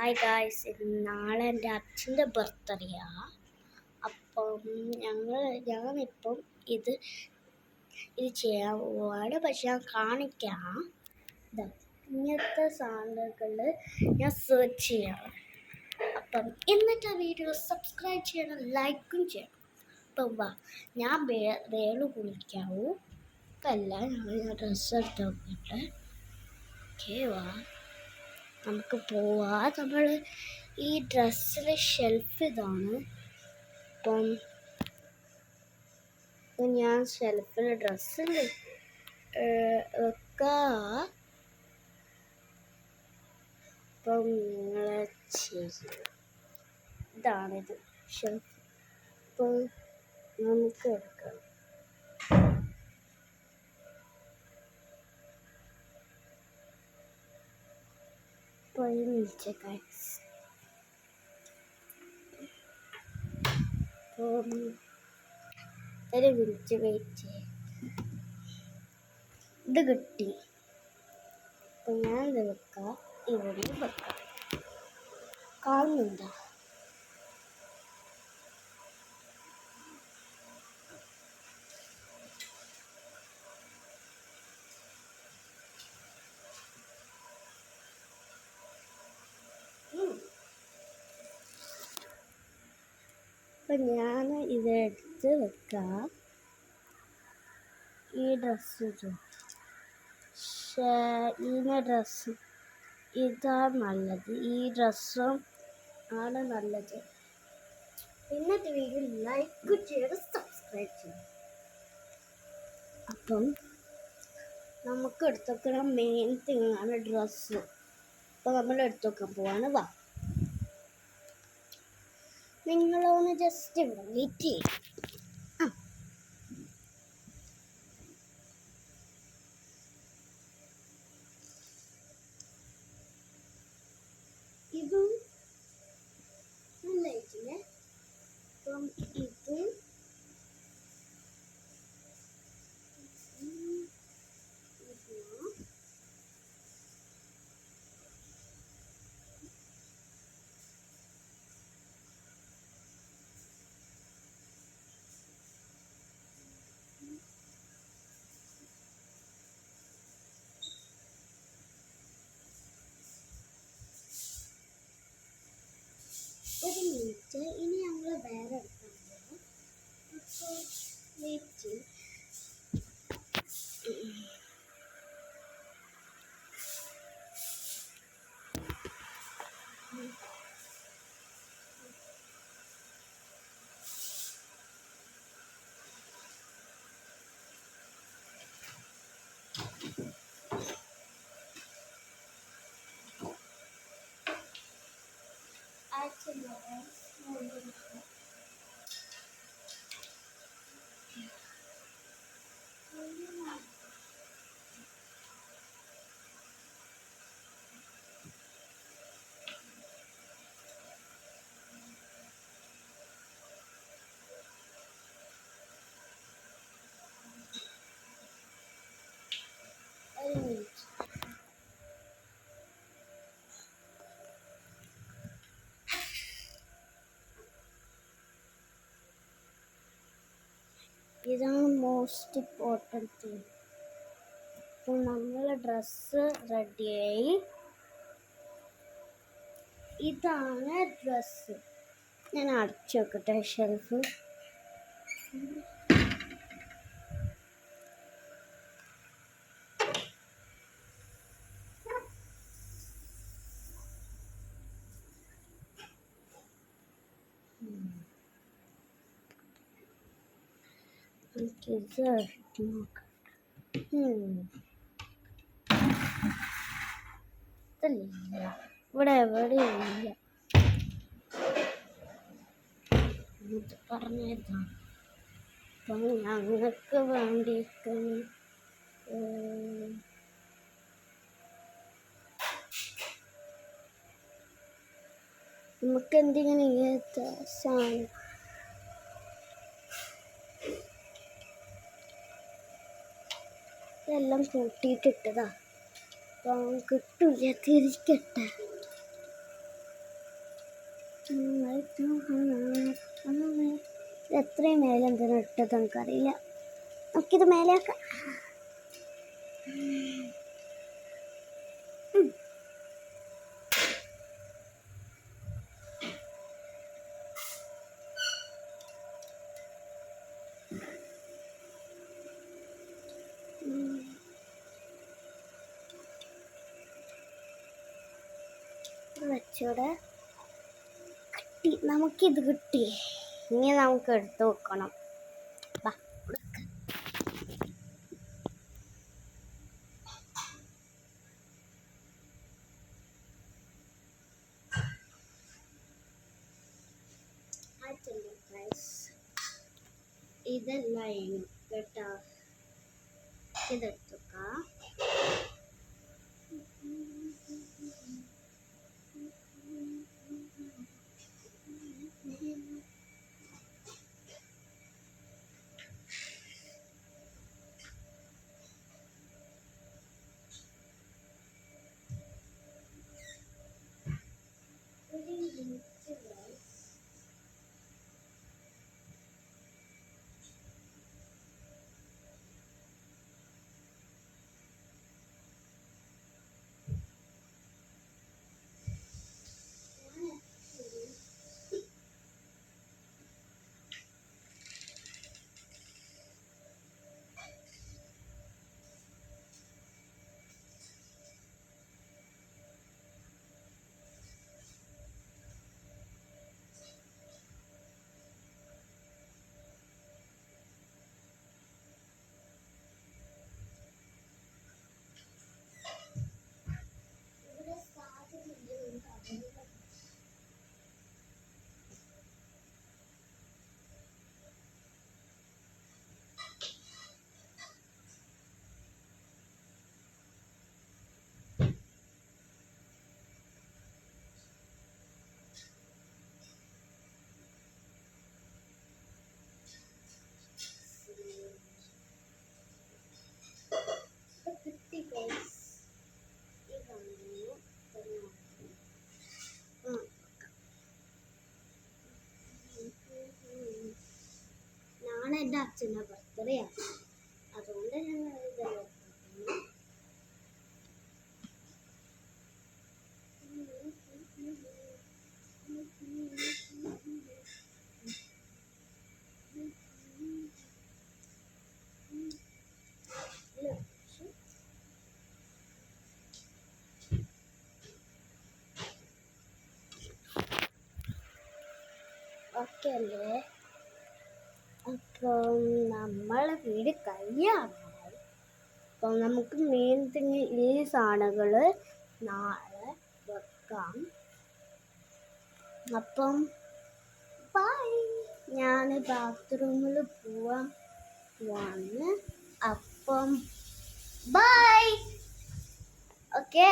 Hi guys, നാളെ എൻ്റെ അച്ഛൻ്റെ ബർത്ത്ഡേയാണ്. അപ്പം ഞാനിപ്പം ഇത് ചെയ്യാൻ പോവാണ്. പക്ഷെ ഞാൻ കാണിക്കാം. ഇങ്ങനത്തെ സാധനങ്ങൾ ഞാൻ സെർച്ച് ചെയ്യണം. അപ്പം എന്നിട്ട് ആ വീഡിയോ സബ്സ്ക്രൈബ് ചെയ്യണം, ലൈക്കും ചെയ്യണം. അപ്പം വാ, ഞാൻ വേളു കുളിക്കാവൂ. ഇപ്പം അല്ല, ഞാൻ ഡ്രസ്സ് എടുത്ത് നോക്കട്ടെ. ഓക്കെ, വാ നമുക്ക് പോവാം. നമ്മൾ ഈ ഡ്രസ്സിലെ ഷെൽഫ് ഇതാണ്. അപ്പം ഞാൻ ഷെൽഫിൽ ഡ്രസ്സിൽ വെക്കാം. അപ്പം നിങ്ങളെ ഇതാണിത് ഷെൽഫ്. അപ്പം നമുക്ക് എടുക്കാം. വിളിച്ച വിളിച്ച് വെയിറ്റ് ഇത് കിട്ടി. അപ്പം ഞാൻ ഇത് വെക്കാം, ഇവിടെ വെക്കാം. കാണുന്നുണ്ടോ? അപ്പം ഞാൻ ഇതെടുത്ത് വെക്കാം. ഈ ഡ്രസ്സ് ഡ്രസ്സ് ഇതാണ് നല്ലത്. ഈ ഡ്രസ്സും ആണ് നല്ലത്. ഇന്നത്തെ വീഡിയോ ലൈക്ക് ചെയ്ത് സബ്സ്ക്രൈബ് ചെയ്യും. അപ്പം നമുക്ക് എടുത്തുവെക്കുന്ന മെയിൻ തിങ്ങാണ് ഡ്രസ്സ്. അപ്പം നമ്മൾ എടുത്തുവെക്കാൻ പോവാണ്. വാ, നിങ്ങളൊന്ന് ജസ്റ്റ് വെയിറ്റ് ചെയ്യും. ഇതും നല്ലതായിട്ടില്ലേ? അപ്പം ഇതും ഒരു മിനിറ്റ്, ഇനി ഞങ്ങൾ വേറെ എടുക്കാൻ പോകും. അപ്പോൾ വെയിറ്റ്. ഇതാണ് മോസ്റ്റ് ഇമ്പോർട്ടൻറ്റ് തിങ്. അപ്പോൾ നമ്മളെ ഡ്രസ്സ് റെഡിയായി. ഇതാണ് ഡ്രസ്സ്. ഞാൻ അടച്ചു വെക്കട്ടെ ഷെൽഫ്. ഇവിടെ എവിടെയില്ല പറഞ്ഞിരുന്നു. അപ്പം ഞങ്ങൾക്ക് വേണ്ടിയിട്ട് നമുക്ക് എന്തെങ്കിലും ഇങ്ങനത്തെ സാധനം ഇതെല്ലാം കൂട്ടിയിട്ടിട്ടതാ. അപ്പം കിട്ടില്ല, തിരിക്കട്ടെ. എത്രയും മേലെ എന്തിനാ ഇട്ടത് എനിക്കറിയില്ല. നമുക്കിത് മേലെയാക്കാം. വെച്ചൂടെ കിട്ടി, നമുക്കിത് കിട്ടി. ഇനി നമുക്ക് എടുത്ത് വെക്കണം. ഇതല്ല കേട്ടോ, ഇതെടുത്തുക്കാം. നാളെ എൻ്റെ അച്ഛൻ്റെ ബർത്ത്ഡേ ആണ്, അതുകൊണ്ട് ഞങ്ങൾ ഇതെല്ലാം ഓക്കെ അല്ലേ. അപ്പം നമ്മളെ വീട് കഴിയാറായി. അപ്പം നമുക്ക് മെയിൻ ഈ സാധനങ്ങൾ നാളെ വെക്കാം. അപ്പം ബൈ, ഞാൻ ബാത്റൂമിൽ പോവാണ്. അപ്പം ബൈ. ഓക്കെ.